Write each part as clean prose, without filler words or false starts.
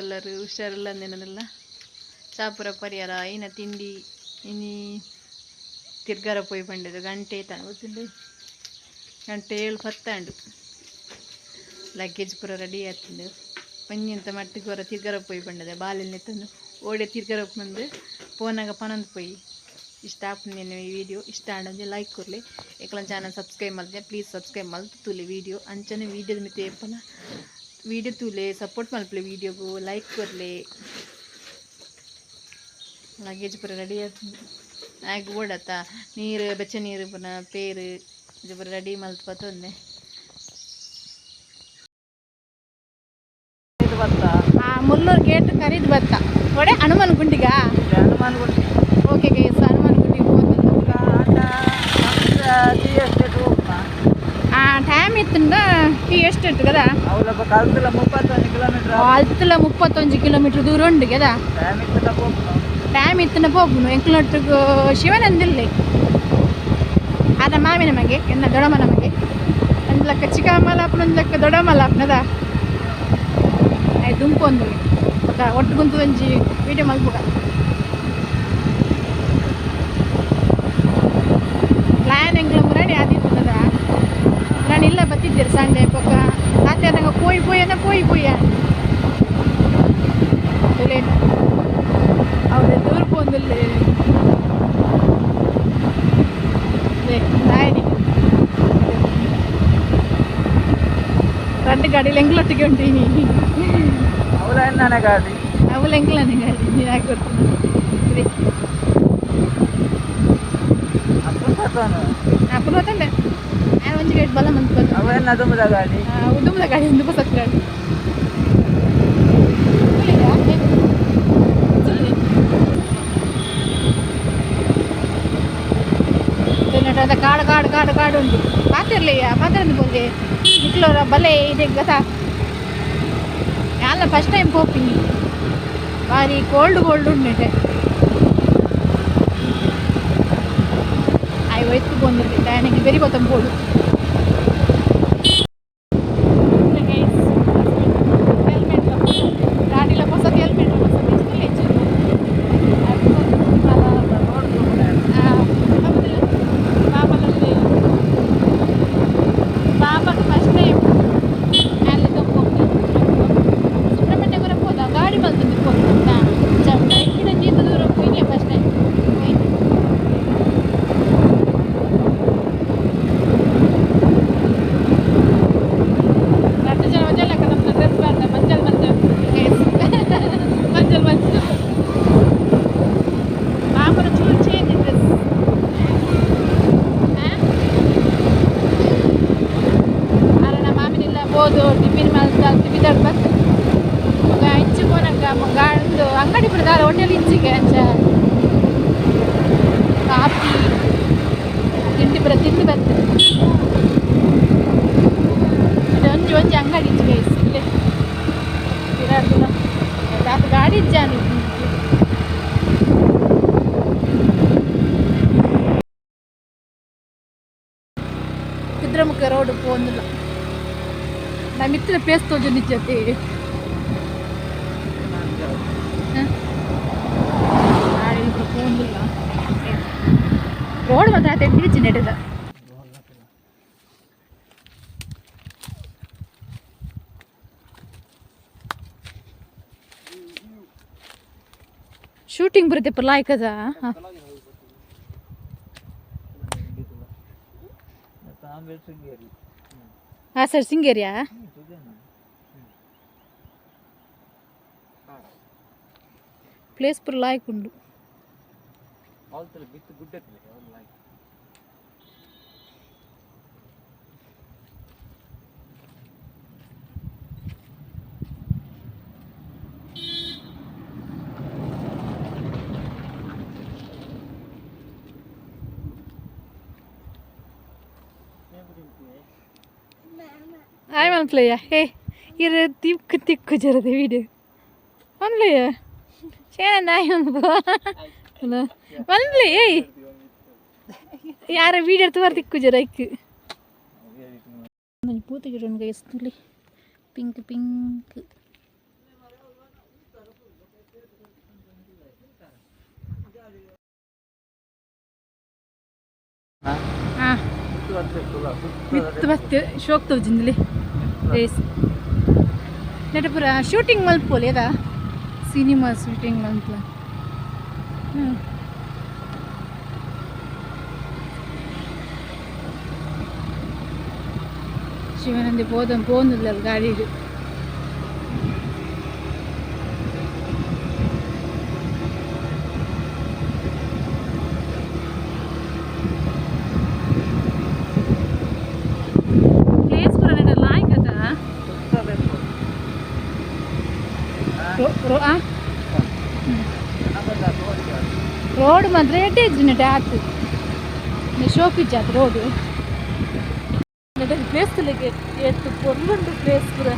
ಎಲ್ಲರೂ ಹುಷಾರಿಲ್ಲ ಅಂದೇನಲ್ಲ ಚಾಪುರ ಪರಿಹಾರ ಇನ್ನು ತಿಂಡಿ ಇನಿ ತಿರ್ಗಾರ ಪೋಯಿ ಬಂದಿದ್ದು ಗಂಟೆ ಗೊತ್ತಿಲ್ಲ ಗಂಟೆ 7:10 ಲಗೇಜ್ ಪೂರ ರೆಡಿ ಆಗ್ತದೆ ಪಂಜಿಂತ ಮಟ್ಟಿಗೆ ಹೊರ ತಿರ್ಗಾರ ಪೋಯಿ ಬಂದಿದೆ ಬಾಲೆಲ್ಲ ತಂದು ಓಡೆ ತಿರ್ಗಾರ ಬಂದು ಫೋನಾಗ ಪನಂದು ಪೋಯಿ ಇಷ್ಟ ಆಗ್ತೀನಿ ಈ ವಿಡಿಯೋ ಇಷ್ಟ ಆಡಂಗೆ ಲೈಕ್ ಕೊರಲಿ ಏಕಲ ಚಾನಲ್ ಸಬ್ಸ್ಕ್ರೈಬ್ ಮಾಡಿದೆ ಪ್ಲೀಸ್ ಸಬ್ಸ್ಕ್ರೈಬ್ ಮಲ್ತು ತುಲೆ ವಿಡಿಯೋ ಅಂಚನೆ ವಿಡಿಯೋದ ಮಿತಿ ಏಪನ ವಿಡಿಯೋ ತುಲೆ ಸಪೋರ್ಟ್ ಮಲ್ಪಲೆ ವಿಡಿಯೋಗೂ ಲೈಕ್ ಕೊರಲಿ ಲಗೇಜ್ ಪೂರ ರೆಡಿ ಆಗ್ತದೆ ಆಗ ಓಡತ್ತ ನೀರು ಬೆಚ್ಚ ನೀರು ಪುನಃ ಪೇರು ಇದು ಪೂರ ರೆಡಿ ಮಲ್ತು ಬತ್ತೊಂದೆ ಮುಲ್ಲೂರು ಗೇಟ್ ಕರೀದು ಬತ್ತ ಒಡೆ ಹನುಮಾನ್ ಗುಂಡಿಗ ಓಕೆ ಗೈಸ್ ಹನುಮಾನ್ ಗುಂಡಿಗೆ టైం ఇస్తుందా టీ ఎస్టేట్ కదా అల్తుల 31 కిలోమీటర్ దూరం ఉంది కదా టైం ఇస్తున్న పోపును ఎంకులట్టుకు ಶಿವನಂದಿಲ್ಲಿ ಆದ ಮಾವಿನ ಮಗೆ ಎನ್ನ ದೊಡಮನ ಮಗೆ ಒಂದು ಲೆಕ್ಕ ಚಿಕ್ಕ ಮಲಾಪನ ಒಂದು ಲೆಕ್ಕ ದೊಡ್ಡ ಮಲಾಪನದ ದುಂಪೊಂದು ಒಟ್ಟು ಗುಂತು ಒಂಜಿ ವಿಡಿಯೋ ಮಲ್ಪುಗ ಪ್ಲ್ಯಾನ್ ಎಂಗ್ಲ ಮುರಾಡಿ ಆದಿತ್ತದ ನಾನು ಇಲ್ಲ ಬತ್ತಿದ್ದೀರಿ ಸಂಡೆ ಪಕ್ಕ ರಾತ್ರಿ ಆದಂಗೆ ಪೋಯಿ ಅವ್ರೆ ದೂರ ಪೋಂದಲ್ಲಿ ನಾಯನಿ രണ്ട് ಗಾಡಿಲಿ ಎಂಗ್ಲೊಟ್ಟಿಗೆ ಉಂಟೀನಿ ಅವಳ ಎಂಗ್ಲನೇ ಗಾಡಿ ನೀನು ಯಾಕೆ ಗೊತ್ತಿದೆ ಅಪ್ಪನ ಹೋತಂಡೆ ನಾನು ಒಂಜಿ ಗೇಟ್ ಬಲ ಮಂತ್ ಬಂದು ಉದುಮದ ಗಾಡಿ ಒಂದು ಬಸತ್ ಗಾಡಿ ಕಾಡು ಉಂಟು ಪಾತಿರ್ಲಿಯಾ ಪಾತಿರಂದು ಪೋದೆ ಇಟ್ಲೋರ ಬಲೆ ಇದೆ ಗೊತ್ತಾ ನಾನು ಫಸ್ಟ್ ಟೈಮ್ ಹೋಗ್ತೀನಿ ಭಾರಿ ಕೋಲ್ಡ್ ಉಂಟೆ ಆಯ್ ವೈತು ಬಂದಿರಲಿ ನನಗೆ ಬೆರಿ ಗೊತ್ತಂದು ಬೋಡು ಗಾಡಿಲ ಹೊಸದು ಹೆಲ್ಮೆಟ್ ಟಿಫಿನ್ ಮಾಡ್ತಾ ಬಿದ್ದಾಡ್ ಬಂತು ಮಗ ಹೆಚ್ಚುಕೋನಂಗ ಗಾಂಡು ಅಂಗಡಿ ಬಿಡದಾರ ಹೋಟೆಲ್ ಇಚ್ಚಿಗೆ ಅಂಚ ಕಾಫಿ ತಿಂಡಿ ಬರ ತಿಂದು ಬಂತು ಇದು ಒಂಜಿ ಅಂಗಡಿ ಇಚ್ಚಿಗೆ ಇಲ್ಲೇ ಬಿರಾಡ್ದು ಅದು ಗಾಡಿ ಇಜ್ಜಾನಿ ಕುದ್ರೆಮುಖ ರೋಡ್ ಪೋಂದಿಲ್ಲ నా మిత్ర పేస్తో జొనిచ్చే ఇప్పుడు ఫోన్లో రోడ్ మాత్రం తెచ్చి నెట్టದ ಶೂಟಿಂಗ್ ಬರುತ್ತೆ ಪರ್ಲಾಯ್ ಕದ ಹಾಂ ಸರ್ ಸಿಂಗೇರಿಯಾ ಪ್ಲೇಸ್ ಪುರ ಲಾಯ್ಕ್ ಉಂಡು Ai man play ya. Hey, ira tikku jarade video. Man play ya. Share na yon bo. Na. Man play hey. Yara video tu tikku jaraik. Nani putih jaran guys tuli. Pink. ಮಿತ್ತು ಮತ್ತೆ ಶೋಕ್ ತೋಜಿಂದ್ಲಿ place ನೆಟ ಪೂರ shooting ಮಲ್ಪೋಲಿ ಅದಾ cinema shooting ಮಲ್ಪ Shivanandi പോകുന്നില്ല ഗാഡിയിൽ place ಪೂರ ನೆಟ ಲಾಯ್ಕ್ ಅದ road ಮಾತ್ರ ಎಡ್ಡೆ ಇದ್ರಿ ಆತು ಶೋಪಿಜ್ ಆತು ರೋಡ್ ಪ್ಲೇಸ್ ಎಷ್ಟು పొర్లుండు ಪ್ಲೇಸ್ ಪೂರ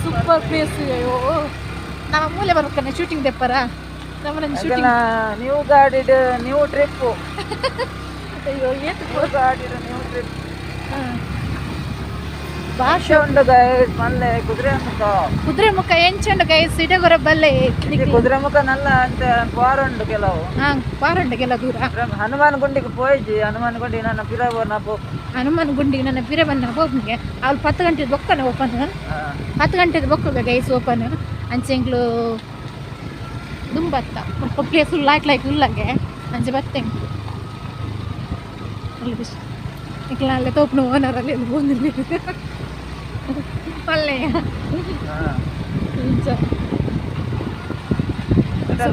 ಸೂಪರ್ ಪ್ಲೇಸ್ ಅಯ್ಯೋ ನಮ್ಮ ಮೂಲೆ ಬರ್ಬೇಕನ್ನ ಶೂಟಿಂಗ್ ತೆಪ್ಪರ ನಮ್ಮ ಶೂಟಿಂಗ್ ನೀವು ಗಾಡಿಡ್ ನೀವು ಟ್ರಿಪ್ ಅಯ್ಯೋ ಏತು ಗಾಡಿಡ್ ನೀವು ಟ್ರಿಪ್ ಭಾಷೆ ಉಂಡು ಗೈಸ್ ಮಲ್ಲೆ ಕುದುರೆ ಮುಖ ಎಂಚುಂಡು ಗೈಸ್ ಇಡಗೊರ ಬಲ್ಲೆ ಕುದುರೆ ಮುಖ ನಲ್ಲ ಅಂತ ಪಾರುಂಡು ಕೆಲವು ಪಾರುಂಡು ಕೆಲ ದೂರ ಹನುಮಾನ್ ಗುಂಡಿಗೆ ಪೋಯ್ಜಿ ಹನುಮಾನ್ ಗುಂಡಿ ನನ್ನ ಪಿರವನ್ನ ಹನುಮಾನ್ ಗುಂಡಿಗೆ ನನ್ನ ಪಿರವನ್ನ ಹೋಗ್ನಿಗೆ ಅವ್ಳು 10 ಗಂಟೆದ ಬೊಕ್ಕನ ಓಪನ್ 10 ಗಂಟೆದ ಬೊಕ್ಕ ಗೈಸ್ ಓಪನ್ ಅಂಚೆಂಗ್ಲು ದುಂಬತ್ತ ಪ್ಲೇಸ್ ಲೈಕ್ ಉಲ್ಲಗೆ ಅಂಚೆ ಬತ್ತೆಂಗ್ ಇಕ್ಲ ಅಲ್ಲೇ ತೋಪ್ನ ಓನರಲ್ಲಿ ಬಂದಿಲ್ಲ ಒಳ್ಳೆಯ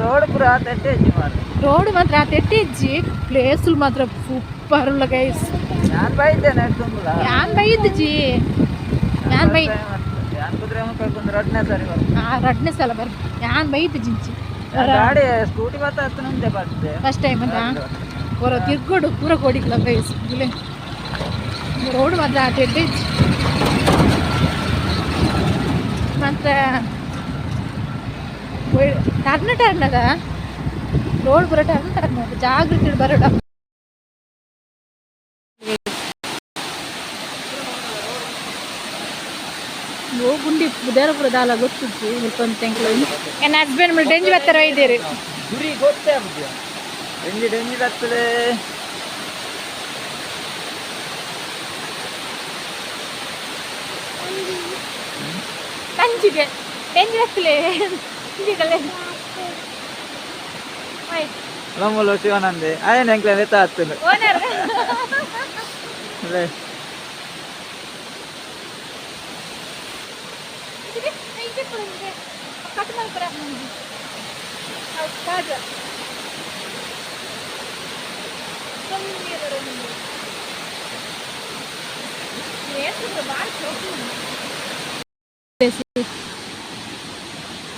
ರೋಡ್ ಪೂರ ತೆಟ್ಟೆಜ್ಜಿ ಮಾರ್ರೆ ರೋಡ್ ಮಾತ್ರ ತೆಟ್ಟಿಜ್ಜಿ ಪ್ಲೇಸುಲು ಮಾತ್ರ ಸೂಪರ್ ಉಲ್ಲ ಗೈಸ್ ഞാൻ ಬೈದ್ದೇನೆ ತುಂಬಲ ಯಾನ್ ಬೈದ್ಜಿ ಯಾನ್ ಬೈ ಯಾನ್ ಕುದುರೆ ಮುಖಕ್ಕೆ ರಡ್ನೆ ಸರಿ ರಡ್ನೆ ಸಲ ಬರ್ ಯಾನ್ ಬೈದ್ಜಿಂಚಿ ಗಾಡಿ ಸ್ಕೂಟಿ ಬತ್ತ ಹತ್ತು ನಿಮಿಷ ಬರ್ತದೆ ಫಸ್ಟ್ ಟೈಮ್ ಅಂತ ಹೊರ ತಿರ್ಗೋಡು ಪೂರ ಕೊಡಿಕ್ಲ ಗೈಸ್ ಇಲ್ಲೇ ರೋಡ್ ಮಾತ್ರ ತೆಟ್ಟಿಜ್ಜಿ ಮತ್ತು ಟರ್ನದ ರೋಡ್ ಪೂರ ಟರ್ನ್ ಜಾಗ್ರತೆ ಬರೋಡ ಗುಂಡಿ ದೇವಪುರ ದಾಲ ಗೊತ್ತಿತ್ತು ಮುಲ್ಪಂತೆಂಕ್ಲು ನನ್ನ ಹಸ್ಬೆಂಡ್ ಮೇಲೆ ಡೆಂಜಿ ಬತ್ತರ ಒಯ್ದೇರಿ ಗುರಿ ಗೊತ್ತೇ ಆಗುದಿಲ್ಲ ಡೆಂಜಿ ಬರ್ತದೆ ಕಂಚಿಗೆ ಡೆಂಜಿ ಬತ್ತಲೆ ಲಮ್ಮಲು ಶಿವಾನಂದೆ ಆಯನ ಎಂಕ್ಲೆ ನೆತ್ತ ಹತ್ತನು ಓನರ್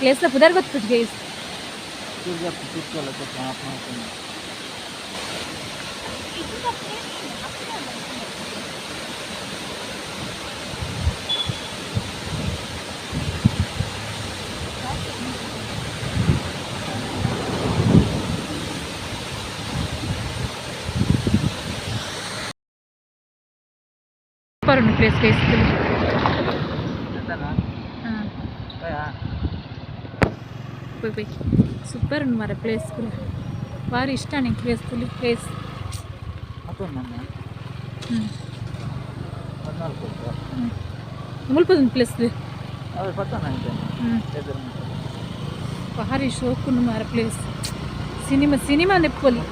ಪ್ಲೇಸ್ ಪುದರ್ ಗೊತ್ತು ಗೈಸ್ ಸೂಪರ್ ಉಂಟು ಪ್ಲೇಸ್ ಗೈಸ್ పోయి సూపర్ ఉంది మరి ప్లేస్ కూడా వారి ఇష్టాన్ని ప్లేస్ ప్లేస్ ಮುಲ್ಪದೊಂದು ಪ್ಲೇಸ್ ಭಾರಿ ಶೋಕುಂಡು ಮಾರ ಪ್ಲೇಸ್ ಸಿನಿಮಾ ನೆಪ್ಪೊಲಿ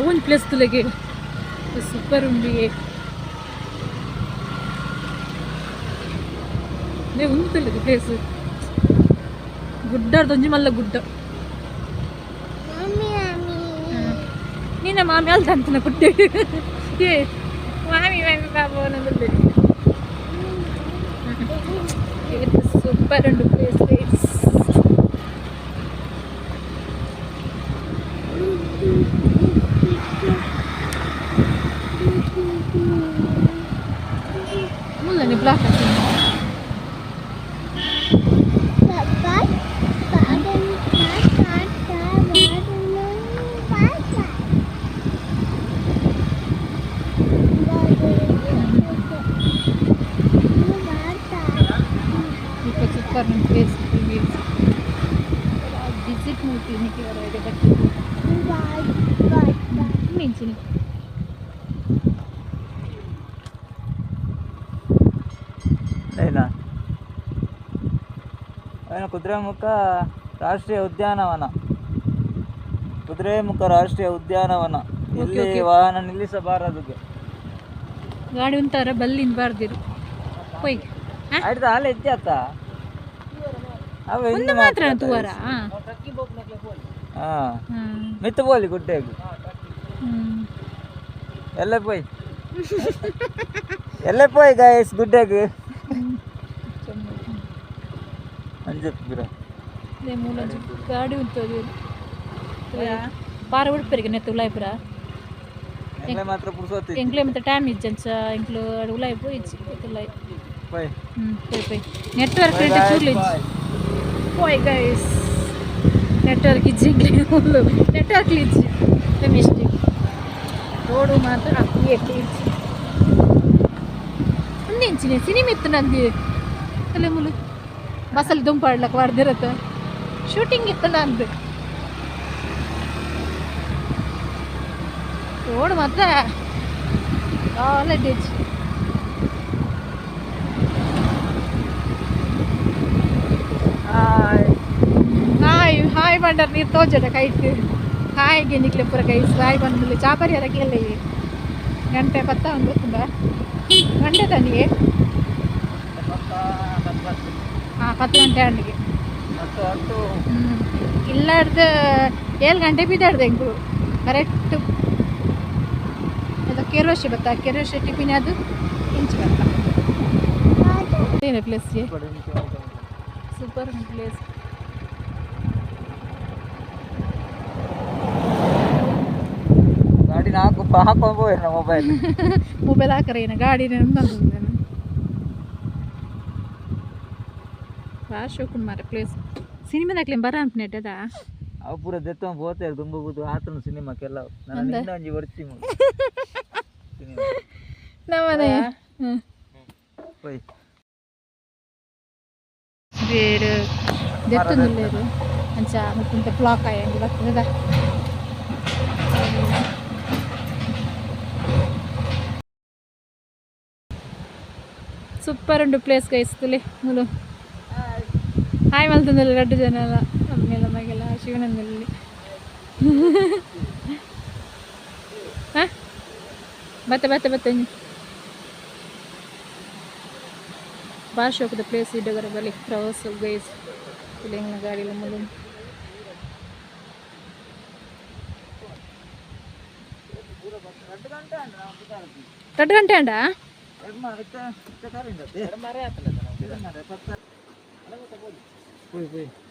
ಒಂದು ಪ್ಲೇಸ್ ತುಲೆಗೆ ಸೂಪರ್ ಉಂಡಿ ಉಂಟು ಪ್ಲೇಸ್ ಗುಡ್ಡದೊಂಜಿ ಮಲ್ಲ ಗುಡ್ಡ ನೀನ ಮಾಮಿ ಅಲ್ದ ಅಂತನ ಗುಡ್ಡೆ ಏ ಮಾಮಿ ಮಾಮಿ ಬಾಬು ಅನ್ನೋದು ಸೂಪರ್ ಉಂಡು ಪ್ಲೇಸ್ ಪ್ಲೇಸ್ ಮುಲ್ಲನೆ ಬ್ಲಾಕ್ ಹಾಕಿ అయినా ఆయన ಕುದುರೆಮುಖ ರಾಷ್ಟ್ರೀಯ ಉದ್ಯಾನವನ ಕುದುರೆಮುಖ ರಾಷ್ಟ್ರೀಯ ಉದ್ಯಾನವನ ಇಲ್ಲಿ ವಾಹನ ನಿಲ್ಲಿಸಬಾರದು ಗಾಡಿ ಉಂಟಾರ ಬಲ್ಲಿಂದ ಬಾರ್ದಿರು ಹೋಯ್ ಆಯ್ತು ಹಾಲು ಎಜ್ಜಾತ ಒಂದು ಮಾತ್ರ ತೂವರ ಮಿತ್ತು ಬೋಲಿ ಗುಡ್ಡೆಗೆ ಎಲ್ಲ పోయి గాయస్ గుడ్డకు అని చెప్పురా ಗಾಡಿ ಉಂಟು ಪಾರ ಉಡುಪರಿಗೆ ಉಲಾಯ್ಪುರ ಮಾತ್ರ ಪುರ್ಸೋತಿ ಎಂಕ್ಲೆ ಮತ್ತೆ ಟೈಮ್ ಇಜ್ಜಂಚ ಎಂಕ್ಲು ಉಲಾಯ್ಪು ಇಜ್ಜಿ ಉಲಾಯ್ పోయి పోయి నెట్వర్క్ అంటే చూడలేదు పోయి గైస్ నెట్వర్క్ ఇచ్చి నెట్వర్క్ ఇచ్చి మిస్టేక్ రోడ్డు మాత్రం అప్పుడు ఎట్టి ఇచ్చి ఉండించి నేను సినిమా ఇస్తున్నది తಲೆములు బస్సులు దుంపాడలకు వాడిదిరత షూటింగ్ ఇస్తున్నది రోడ్డు మాత్రం ఆల్రెడీ ಹಾಯ್ ಹಾಯ್ ಬಂಡರ್ ನೀರು ತೋಜಡ ಕೈಟ್ ಹಾಯ್ಗೆ ನಿಕ್ಲೆ ಪುರ ಕೈ ಹಾಯ್ ಬಂದಲ್ಲಿ ಚಾಪರಿ ಅದಕ್ಕೆಲ್ಲ ಗಂಟೆ ಪತ್ತ ಒಂದು ಗೊತ್ತುಂಡ ಗಂಟೆ ತನಿಗೆ ಹಾಂ 10 ಗಂಟೆ ಹಣ್ಣಿಗೆ ಇಲ್ಲ ಹಿಡ್ದು 7 ಗಂಟೆ ಬಿದ್ದಾಡ್ದೆ ಹೆಂಗು ಕರೆಕ್ಟ್ ಅದು ಕೆರೋಶಿ ಬತ್ತ ಕೆರೋಶಿ ಟಿಫಿನ್ ಅದು ಇಂಚು ಬತ್ತ ಏನೇ ಪ್ಲೇಸ್ಗೆ ಸೂಪರ್ ಪ್ಲೇಸ್ ಗಾಡಿ ನಾಲ್ಕು ಹಾಕೊಂಡು ಹೋಯ್ನ ಮೊಬೈಲ್ ಹಾಕರೇನ ಗಾಡಿ ಶೋಕುನ್ ಮಾರ ಪ್ಲೇಸ್ ಸಿನಿಮಾದಾಗ್ಲಿ ಬರ ಅಂತ ನೆಟ್ಟದ ಅವು ಪೂರ ದೆತ್ತ ಹೋಗ್ತಾರೆ ತುಂಬ ಕೂತು ಆತನ ಸಿನಿಮಾಕ್ಕೆಲ್ಲ ನಾನು ಒಂಜಿ ವರ್ಷಿ ನಮ್ಮನೆ పోయి వేడు దెత్తుంది లేదు మంచిగా ముక్కుంటే బ్లాక్ అయ్యండి వస్తుంది కదా సూపర్ ఉండు ప్లేస్ ఇస్తులే ములు హాయ్ మళ్తుంది రెడ్డు జనాల అమ్మేల మగల శివనందల్లి ಬತ್ತೆ ಬತ್ತೆ ಬತ್ತೆ ಭಾಳ ಶೋಕದ ಪ್ಲೇಸ್ ಇದ್ದಗರ ಬಲಿ ಪ್ರವಾಸ ಗೈಸ್ ಇಲ್ಲಿ ಹೆಂಗೆ ಗಾಡಿಲ ಮುಲು రెండు గంటే అండా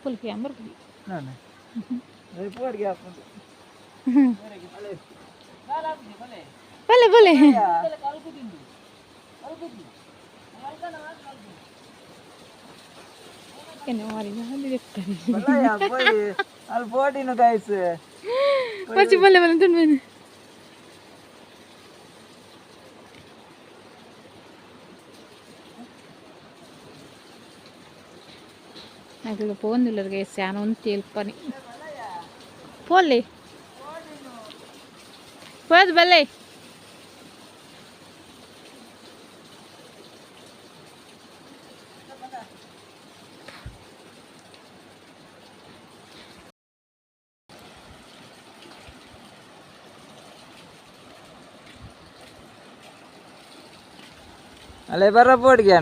పులికి అందరు భలే భలే పచ్చి భలే భలే తిండి నాకు పోందిల్లరు గైస్ చాలా ఉంది తేల్పని పోలే పోదు బల్లే ಅಲ್ಲೇ ಬರ ಬೋಡ್ಗೆ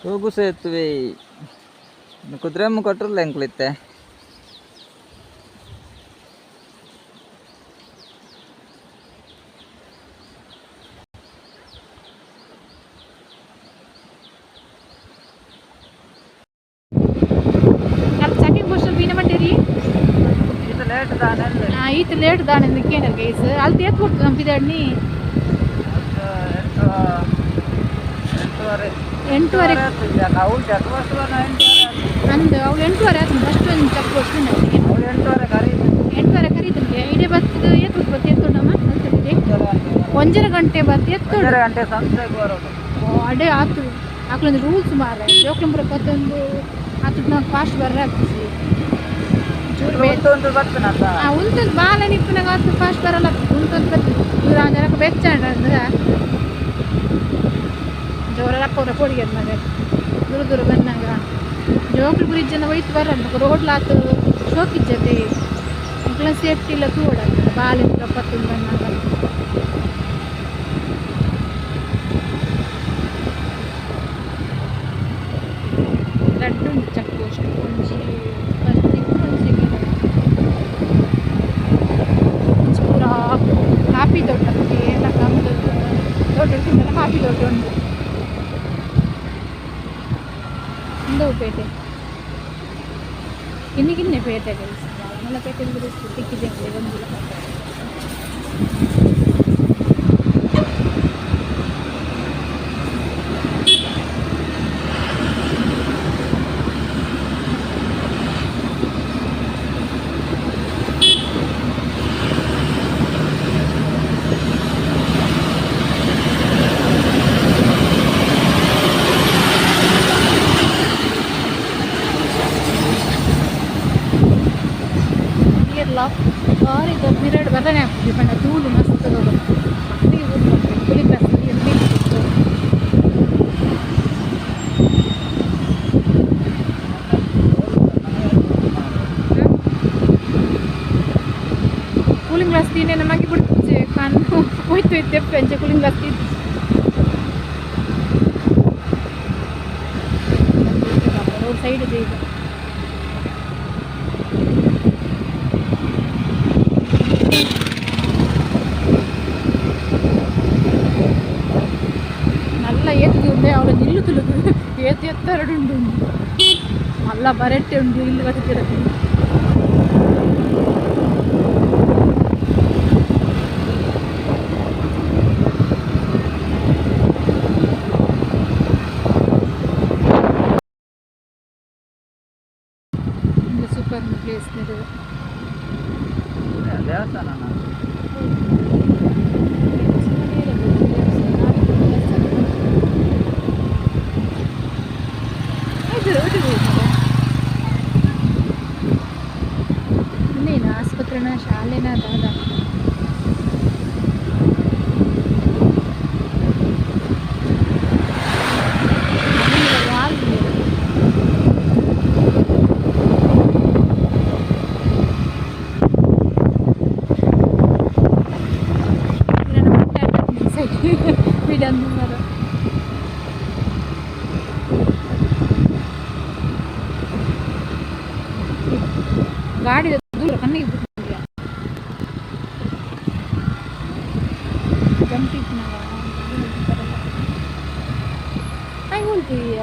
ತೂಗು ಸೇತುವೆ ಕುದುರೆಮ್ಮ ಕೊಟ್ಟರಲ್ಲ ಎಂಕ್ಲಿತ್ತೆ ಈತ ಲೇಟ್ ದಾನೆ ಕೇನಲ್ ಗೈಸ್ ಅಲ್ಲಿ ತೇತ್ಬಿಡ್ತು ನಮ್ಮ ಬಿದಾಡ್ನಿ 8:30 ಅಂದು ಅವ್ಳು 8:30 ಆಯ್ತು ಫಸ್ಟ್ ಒಂದು ಚಪ್ಪು ವರ್ಷ 8:30 ಕರೀತೀನಿ ಇಡೀ ಬರ್ತದೆ ಎತ್ತು ಎತ್ತುಂಡಮ್ಮ ಒಂಜರ ಗಂಟೆ ಬರ್ತಿ ಎತ್ತೋಡು 1 ಗಂಟೆ ಸಂಸ್ಥೆಗೆ ಬರೋದು. ಅಡೆ ಆತು ಆಕಳೊಂದು ರೂಲ್ಸ್ ಮಾರ ಜೋಕ್ಲಂ ಪೂರ ಪತ್ತೊಂದು ಆತು ನಾವು ಫಾಸ್ಟ್ ಬರ್ರೆ ಹಾಕ್ಸಿ ಚೂರು ಒಂದು ಬರ್ತನಂತ ಉಂತೊಂದು ಬಾಲ ನಿಪ್ಪನಾಗ ಆತು ಫಾಸ್ಟ್ ಬರಲ್ಲ ಉಂತೊಂದು ಬತ್ತು ಇವ್ರು ಆ ಜನಕ್ಕೆ ಬೆಚ್ಚಾಂಡ ಅಂದ್ರೆ ಜೋರಪ್ಪ ಅವ್ರ ಕೊಡಿಗೆ ಮಗ ದೂರ ದೂರ ಬಂದಾಗ ಜೋಕ್ಲು ಬ್ರಿಡ್ಜನ್ನು ಒಯ್ತು ಬರಲ್ಲ ರೋಡ್ಲಾತು ಶೋಕಿಜ್ಜತೆ ಮಕ್ಕಳ ಸೇಫ್ಟಿ ಇಲ್ಲ ತೂಡ ಬಾಲಿಂದ ಪತ್ತೊಂದು ಬಂದಾಗ ಲಡ್ಡುಂಟು ಚಕ್ಕು ಅಷ್ಟು ಒಂಜಿ ಒಂಜಿ ಪೂರ ಕಾಫಿ ದೊಡ್ಡ ಎಲ್ಲ ಕಮ್ಮಿ ದೊಡ್ಡ ತಿಂದೆಲ್ಲ ಕಾಫಿ ದೊಡ್ಡ ಉಂಟು ಪೇಟೆ ಇನ್ನಿಗಿನ್ನೆ ಪೇಟೆ ಮಲ್ಲ ಪೇಟೆ ತಿಕ್ಕಿದೆ ಬಂದಿಲ್ಲ और इधर मिरर बता नहीं आपको डिपेंड है धूल मस्त तो अपनी वो पूरी फैसिलिटी अपनी कूलिंग ग्लास तीन है नमक की बुढ़ी कान कोई तो इतने पेंचे कूलिंग ग्लास तीन रोड साइड जाइए ఎత్తరడు మళ్ళా బరెట్టే ఉండు ఇల్లు కట్టిరదు సూపర్ ప్లేస్ మీరు దేవస్థాన ಇನ್ನೇನು ಆಸ್ಪತ್ರೆನ ಶಾಲೆನ ದಾದ ಬಿಡಂದು ಮರ ಗಾಡಿ ದೂರ ಕಣ್ಣಿಗೆ ಬಿಟ್ಟಿಲ್ಲ ಜಂಪಿಟ್ನಾಗ ಹಾಗೆ ಹೋಗ್ತೀಯ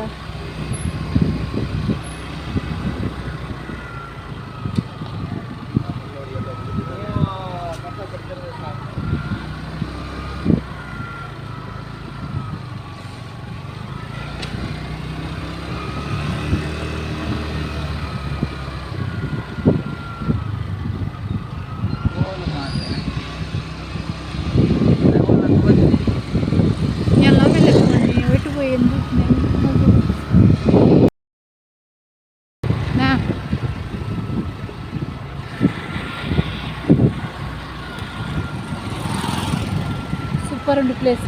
సూపర్ ఉంది ప్లేస్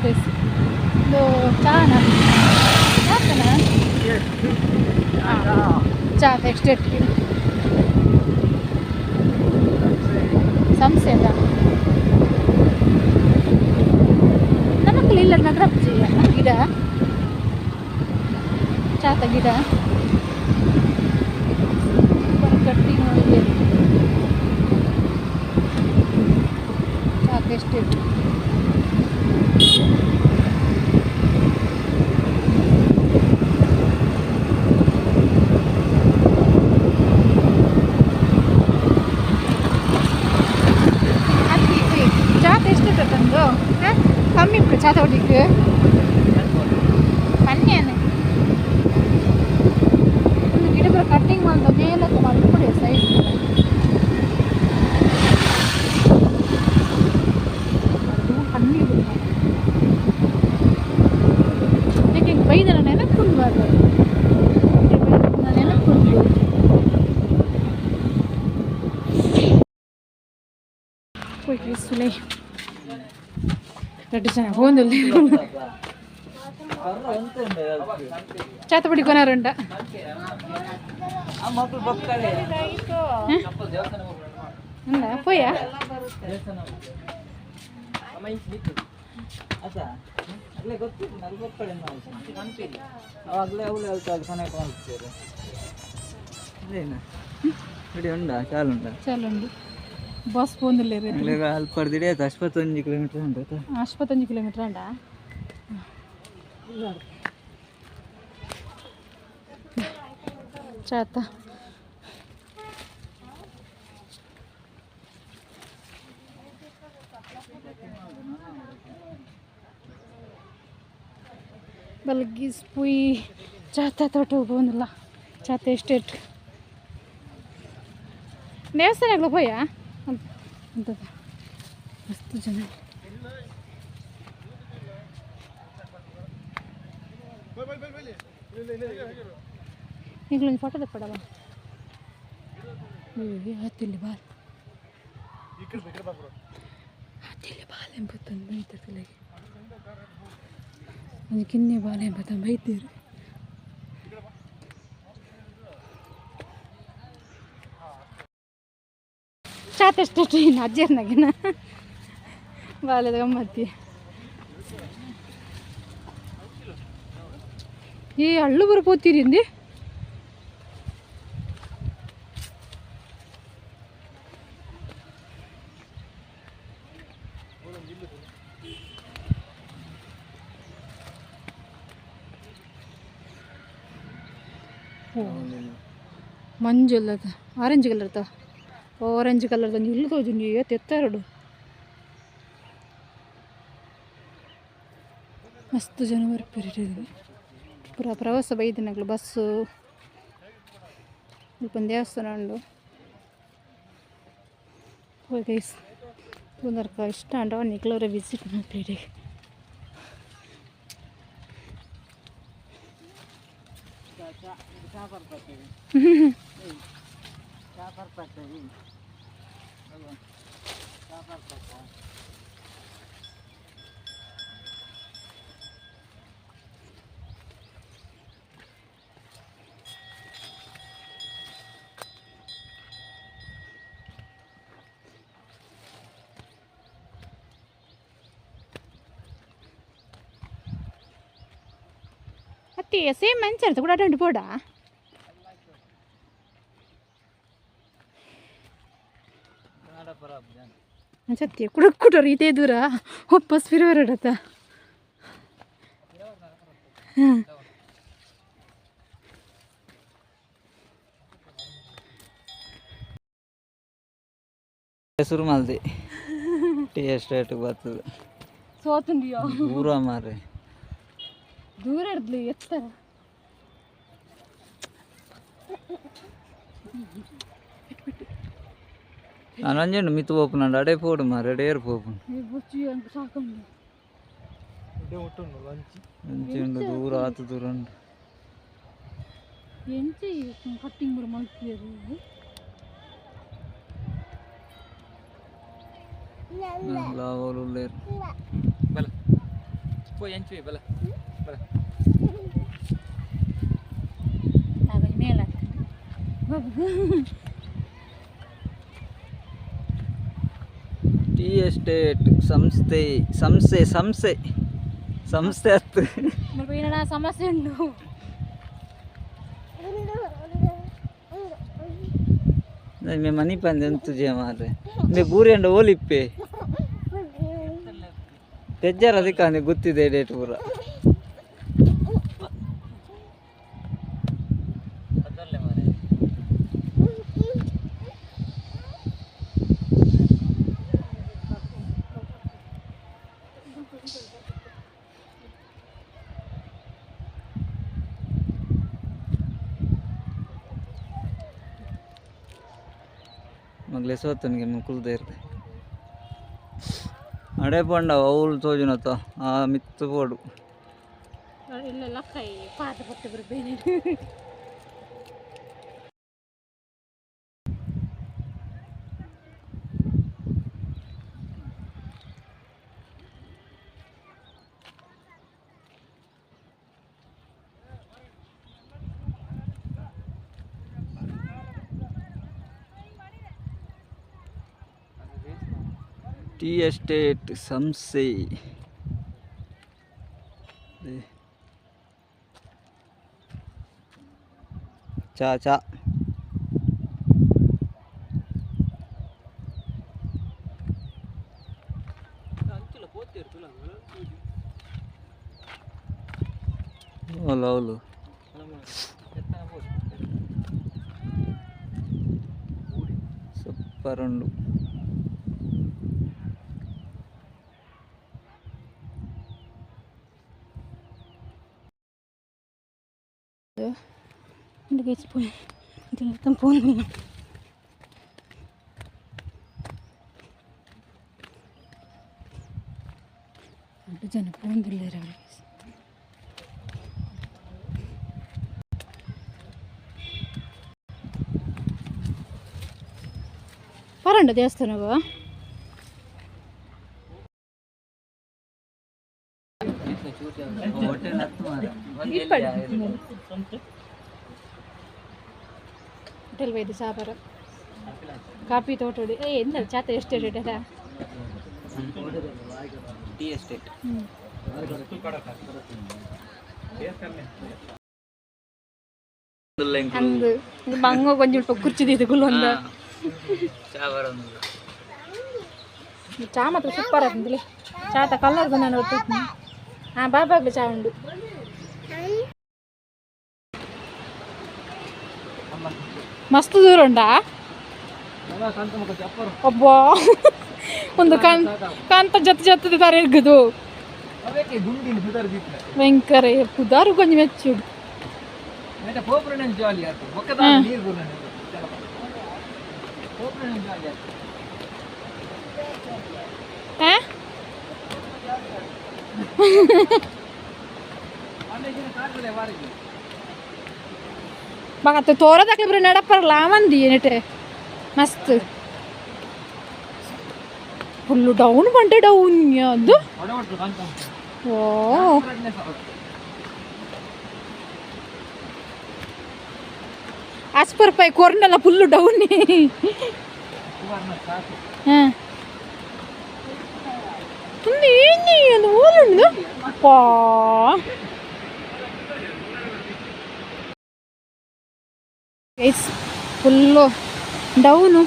చానా ಚಾ ಎಕ್ಸ್ಟೇಟ್ ಸಂಸ್ಥೆ ಅದ ನಮಕ್ಕಲ್ಲಿ ಇಲ್ಲ ನಗರಪ್ಪ ಗಿಡ ಚಾತ ಗಿಡ ಕಟ್ಟಿ ನೋಡಿ ಚಾತ ಎಸ್ಟೇಟ್ ಕಮ್ಮಿ ಚಾ ತಗೊಳ್ಳಿಕ್ಕೆ ಪನ್ನೇನು ಒಂದು ಗಿಡ ಬರೋ ಕಟ್ಟಿಂಗ್ ಮಾಡಿದ ಮೇಲೆ ಮಾಡ್ಕೊಡಿ ಸೈಜ್ ಅದು ಕಣ್ಣಿ రెడ్డి చాలా పోంది చేతపడి కొనారంట ఉందా పోయా చాలండి ಬಸ್ ಬಂದಿಲ್ಲ ಅಲ್ಲಿ ಪಡೆದಿಡೆ ಅಶ್ವತ್ತೊಂದು ಕಿಲೋಮೀಟರ್ ಉಂಟು ಆಸ್ಪತ್ತೊಂದು ಕಿಲೋಮೀಟರ್ ಅಂಡ ಚಾತ ಬಲ್ಗೀಸ್ ಪುಯ್ ಚಾತ ತೋಟ ಬಂದಿಲ್ಲ ಚಾತ ಎಸ್ಟೇಟ್ ದೇವಸ್ಥಾನಗಳು ಹೋಯಾ ಅಂತ ಮಸ್ತ್ ಜನ ಈಗಲೊಂದು ಫೋಟೋ ತಪ್ಪಡಲ್ಲ ಹತ್ತಿಲ್ಲಿ ಬಾಲ್ ಹತ್ತಿಲ್ಲಿ ಬಾಲ್ ಎಂಬತ್ತೊಂದು ಬೈತಲ್ಲ ಒಂದು ಕಿನ್ನೆ ಬಾಲ್ ಎಂಬತ್ತೊಂದು ಬೈತೀರಿ ಚಾತಷ್ಟು ಇನ್ನು ಅಜ್ಜರ್ನಾಗಿನ ಬಾಲ್ಯದ ಗಮ್ಮತ್ತಿ ಈ ಹಳ್ಳು ಬರ್ಬೋತೀರಿ ಅಂದಿ ಮಂಜು ಅಲ್ಲದ ಆರೆಂಜ್ ಕಲರ್ ತ ಆರೆಂಜ್ ಕಲರ್ ತಂದು ಇಲ್ಲಿ ತೋಜು ನೀವು ತೆತ್ತಾರಡು ಮಸ್ತ್ ಜನ ಬರ್ಪಿರಿಟ್ಟಿದ್ವಿ ಪೂರ ಪ್ರವಾಸ ಬೈದಿನಾಗಲು ಬಸ್ಸು ಸ್ವಲ್ಪ ದೇವಸ್ಥಾನ ಉಂಡು ಹೋಗಿ ಪುನರ್ಕ ಇಷ್ಟ ಅಂಡ ನಿಕ್ಲವರೆ ವಿಸಿಟ್ ಮಾಡ್ತೀರಿ ಅತ್ತಿ ಸೇಮ್ ಮಂಚರ್ತ ಕೂಡ ಅಟೆಂಡ್ ಪೋಡ ಸತ್ಯ ಕುಡಕ್ಬಿಟ್ಟವ್ರು ಇದೇ ದೂರ ವಾಪಸ್ ಫಿರವರಡತ್ತ ಹಾಂ ಹೆಸರು ಮಾಲ್ದಿ ಟೀ ಎಸ್ಟೇಟ್ ಬರ್ತದೆ ಸೋತಂದಿಯೋ ದೂರ ಮಾರ್ರೆ ದೂರ ಇರ್ಲಿ ಎತ್ತರ ಅನಂಜಂಡು ಮಿತ್ತು ಪೋಪುನಂಡು ಅಡೆ ಪೋಡು ಮಾರೆ ಡೇರ್ ಪೋಪುಂಡು ಅಂಚೆಂಡು ದೂರ ಆತು ದೂರ ಉಂಡು ಎಂಚಿ ಕಟ್ಟಿಂಗ್ ಬರ ಮಾಡ್ತೀರಿ ಲಾವಲು ಉಳ್ಳೇರು ಬಲ ಪೋ ಎಂಚಿ ಬಲ ಬಲ ಮೇಲೆ ಟೀ ಎಸ್ಟೇಟ್ ಸಂಸ್ಥೆ ಸಂಸ್ಥೆ ಸಂಸ್ಥೆ ಸಂಸ್ಥೆ ಹತ್ತು ಸಮಸ್ಯೆ ಉಂಡು ಮೇ ಮನಿ ಪಂದೆ ಎಂತುಜೆ ಮಾರ್ರೆ ಮೇ ಬೂರಿ ಅಂಡ ಓಲಿಪ್ಪೆ ತೆಜ್ಜಾರ ಅದಕ್ಕೆ ಗೊತ್ತಿದೆ ಡೇಟ್ ಪೂರ ಮಗ್ಲೆ ಸೋತನಿಗೆ ಮುಕುಲ್ದೇ ಇರ್ತೆ ಅಡೆ ಪಂಡ ಅವಳು ತೋಜುನತ್ತ ಆ ಮಿತ್ತು ಪೋಡು ಇಲ್ಲ ಕೈ ಪಾತ ಪಟ್ಟು ಬರ್ಬೇನೆ ಟೀ ಎಸ್ಟೇಟ್ ಸಂಸ್ಥೆ. ಚಾ ಚಾ అవును అవును సూపర్ ఉండు. ఇంటికి వచ్చిపోయి ఇది మొత్తం ఫోన్ అంటే జన ఫోన్ తిల్లేరు పరండి చేస్తున్నావు ಹೋಟೆಲ್ ವೈದ್ಯ ಸಾಬಾರ ಕಾಫಿ ತೋಟಡಿ ಎಂದ ಚಾತ ಎಸ್ಟೇಟ್ ಅಲ್ಲ ಟೀ ಎಸ್ಟೇಟ್ ಅಂದು ಬಂಗ ಕೊಂಚ ಕುರ್ಚಿದಿದ್ದು ಗುಲ್ಲೊಂದು ಚಾ ಮಾತ್ರ ಸೂಪರ್ ಆಗ್ತದೆ ಚಾತ ಕಲರ್ ನಾನು ಗೊತ್ತಿತ್ತು ಹಾಂ ಬಾಬಾಗ್ಲಿ ಚಾ ಉಂಡು ಮಸ್ತ್ ದೂರ ಉಂಟಾ ಅಬ್ಬಾ ಒಂದು ಕಾಂತ ಜತ್ ಜತ್ತದ ತರ ಇರ್ಗದು ಭಯಂಕರ ಪುದಾರು ಕೊಂಚ ಮೆಚ್ಚುಡು बघा तो तोरा दाखले बरं नडा पर लावंदी नेटे मस्त फुल्ल डाऊन पंटे डाऊन ಅದು ಓ आज पर पाय कोरनेला फुल्ल डाऊन हां ನೀ ಅದು ಓಲುಂಡು ಪಾ ಗೈಸ್ ಫುಲ್ಲು ಡೌನು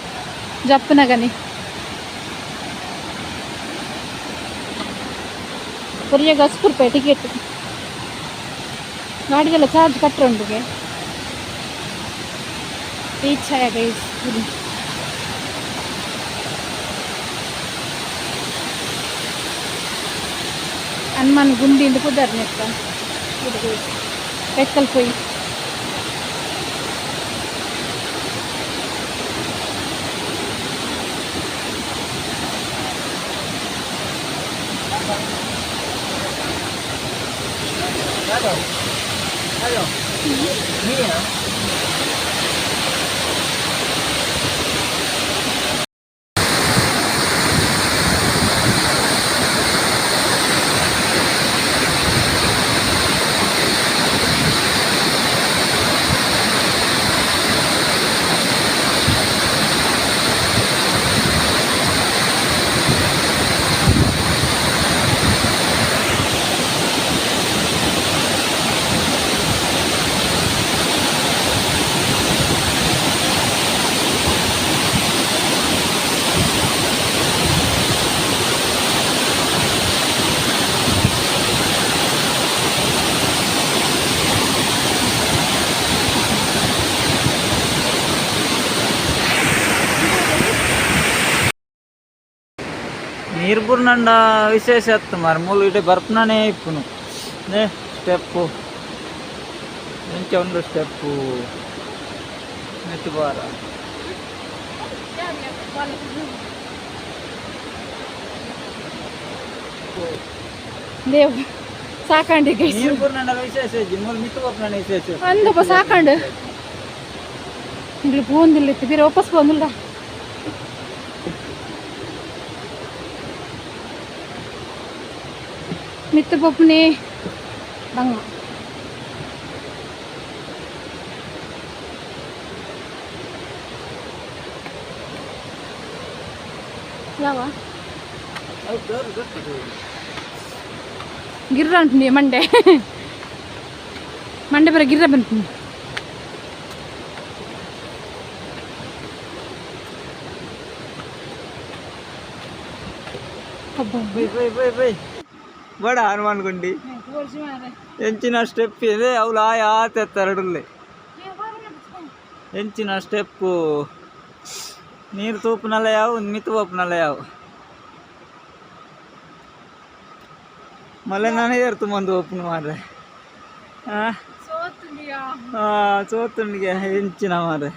ಜಪ್ಪನಗನಿ ಕೊರಿಯ ಗಸ್ಪುರ್ ರೂಪಾಯಿ ಟಿಕೆಟ್ ಗಾಡಿಗೆಲ್ಲ ಚಾರ್ಜ್ ಕಟ್ಟುಂಡಿಗೆ ರೀಚ್ ಆಯ ಗೈಸ್ ಹನುಮಾನ್ ಗುಂಡಿಂದ ಕುದರ್ ನೆತ್ತ ಬೆಕ್ಕಲ್ ಪೊಯ್ ನೀರ್ಬುರ್ನಂಡ ವಿಶೇಷ ಇತ್ತು ಮಾರು ಮೂಲ ಇಡೆ ಬರ್ಪನಾನೇ ಇಪ್ಪುನು ಸ್ಟೆಪ್ಪು ಮುಂಚೆ ಒಂದು ಸ್ಟೆಪ್ಪು ಮೆತ್ತು ಬಾರ ದೇವ್ ಸಾಕಂಡಿ ನೀರ್ಬುರ್ನಂಡ ವಿಶೇಷ ಇಜ್ಜಿ ಮೂಲ ಮಿತ್ತು ಬರ್ಪನಾನೇ ವಿಶೇಷ ಅಂದಪ್ಪ ಸಾಕಂಡು ಇಲ್ಲಿ ಪೋಂದಿಲ್ಲ ಬೇರೆ ವಾಪಸ್ ಬಂದಿಲ್ಲ मित्र पप्पने बंग यावा ಗಿರ್ರ ಉಂಟು ಮಂಡೆ ಮಂಡೆ ಬರ ಗಿರ್ರ ಬಂತು ಬಡ ಹನುಮಾನ್ ಗುಂಡಿ ಎಂಚಿನ ಸ್ಟೆಪ್ ಇದೆ ಅವಳು ಆತೆತ್ತರಡುಲ್ಲೆ ಎಂಚಿನ ಸ್ಟೆಪ್ಪು ನೀರು ತೂಪನಲ್ಲ ಯಾವ ಮಿತ್ತು ಪೋಪನಲ್ಲ ಯಾವ ಮಳೆ ನಾನೇ ಏರ್ತು ಮಂದು ಓಪನ್ ಮಾರ್ರೆ ಸೋತುಂಡಿಗೆ ಎಂಚಿನ ಮಾರ್ರೆ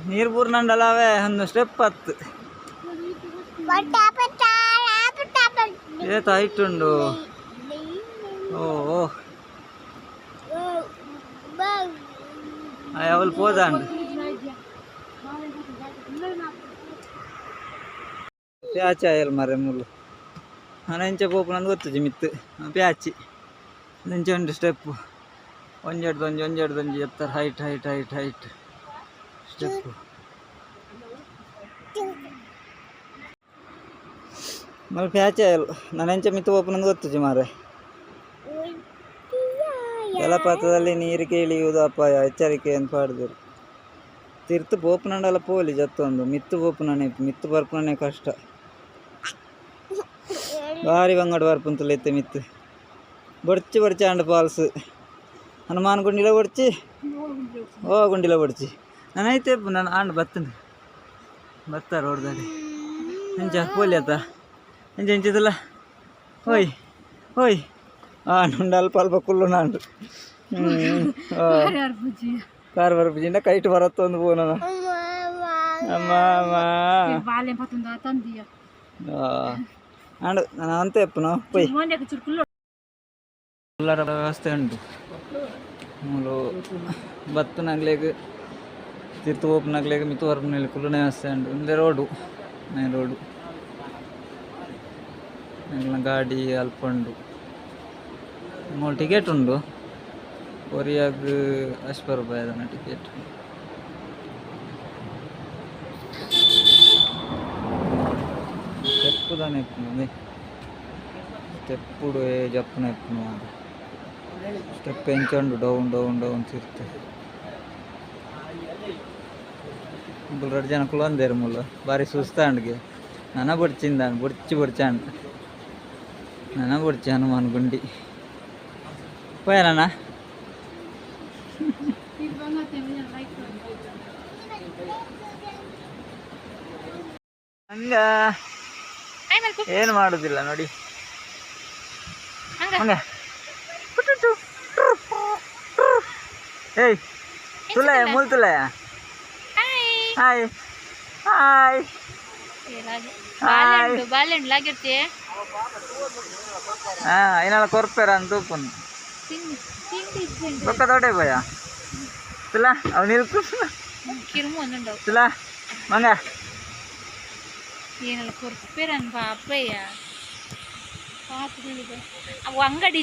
ನೀರು ಪೂರ್ಣಂಡಲ್ಲವೇ ಒಂದು ಸ್ಟೆಪ್ ಹತ್ತು ಏತ ಹೈಟ್ ಉಂಡು ಓ ಅವಳು ಪೋದಾಂಡು ಪ್ಯಾಚಿ ಆಯಲ್ ಮರೆ ಮುಳ್ಳು ನಾನು ಎಂಚ ಪೋಪುನಂದು ಗೊತ್ತುಜಿ ಮಿತ್ತು ಪ್ಯಾಚಿ ಎಂಚ ಉಂಟು ಸ್ಟೆಪ್ಪು ಒಂಜೆಡ್ದು ಎತ್ತರ ಹೈಟ್ ಸ್ಟೆಪ್ಪು ಮళ్ళీ ಪ್ಯಾಚ್ ಆಯಲು ನಾನು ಎಂಚ ಮಿತ್ತು ಪೋಪುನಂದು ಗೊತ್ತುಜಿ ಮಾರೆ ಜಲಪಾತದಲ್ಲಿ ನೀರಿಗೆ ಇಳಿಯುವುದು ಅಪಾಯ ಎಚ್ಚರಿಕೆ ಅಂತ ಪಾಡಿದರು ತಿರ್ತು ಪೋಪುನಂಡಲ್ಲ ಪೋಲಿ ಜತ್ತೊಂದು ಮಿತ್ತು ಪೋಪುನೇ ಮಿತ್ತು ಬರ್ಪುನೇ ಕಷ್ಟ ಭಾರಿ ಬಂಗಡು ಬರ್ಪುಂತಲ್ಲ ಎತ್ತೆ ಮಿತ್ತು ಬಡ್ಚಿ ಅಂಡ್ ಫಾಲ್ಸ್ ಹನುಮಾನ್ ಗುಂಡಿಲ ಬಡ್ಚಿ ಓ ಗುಂಡಿಲ ಬಡ್ಚಿ ನಾನು ಐತೆ ನಾನು ಆಂಡ್ ಬರ್ತಾರ ಹೊಡ್ದಾಡಿ ಎಂಚ ಪೋಲಿ ಆತ ಎಂಚಿದಲ್ಲ ಓಯ್ నుండి అల్ప కుళ్ళు నాండు కారు వరపుజిండ కైట్ వరత్తొంది పోనా అండ్ ನಾನು ಅಂತ ಎಪ್ಪನು ಪೊಯ್ ಎಲ್ಲರ ವ್ಯವಸ್ಥೆ ಉಂಟು ಮೂಲು ಬತ್ತನಾಗ್ಲೇಗ ತಿರ್ತು ಓಪನಾಗ್ಲೇಗ ಮಿತ್ತು ಹೊರಪಿನಲ್ಲಿ ಕುಲ್ಲುನೇ ವ್ಯವಸ್ಥೆ ಉಂಟು ಒಂದೇ ರೋಡು ಮೇನ್ ರೋಡು ಎಲ್ಲ ಗಾಡಿ ಅಲ್ಪ ಉಂಟು ಮೂರು ಟಿಕೆಟ್ ಉಂಡು ಒರಿಯಾಗ ₹80 ಅದನ್ನ ಟಿಕೆಟ್ ಸ್ಟೆಪ್ಪುದಾನೆ ಎಪ್ಪುನು ಸ್ಟೆಪ್ಪುಡು ಜಪ್ಪನ ಎಪ್ಪುನು ಸ್ಟೆಪ್ ಎಂಚಂಡು ಡೌನ್ ತಿರ್ತೆ ಬುಲ್ರಡ್ ಜನ ಕುಲಂದೇರು ಮುಲ್ಲ ಭಾರಿ ಸುಸ್ತಾಂಡ್ಗೆ ನನ್ನ ಬಡ್ಚಿಂದಾಂಡು ಬೊಡ್ಚಾಂಡು ನನ್ನ ಬೊಡ್ಚಿ ಹನುಮಾನ್ ಗುಂಡಿ పోయానా ಹಂಗ ಏನು ಮಾಡುದಿಲ್ಲ ನೋಡಿ ಏಯ್ ತುಲಯ ಮೂಲ್ ತುಲಯ ಹಾಯ್ ಹಾಯ್ అయినా కొరపారా అని తూపును ఒక్క తోటే పోయా తులా అవి నిలుపుతున్నా తులా మంగ ಅಂಗಡಿ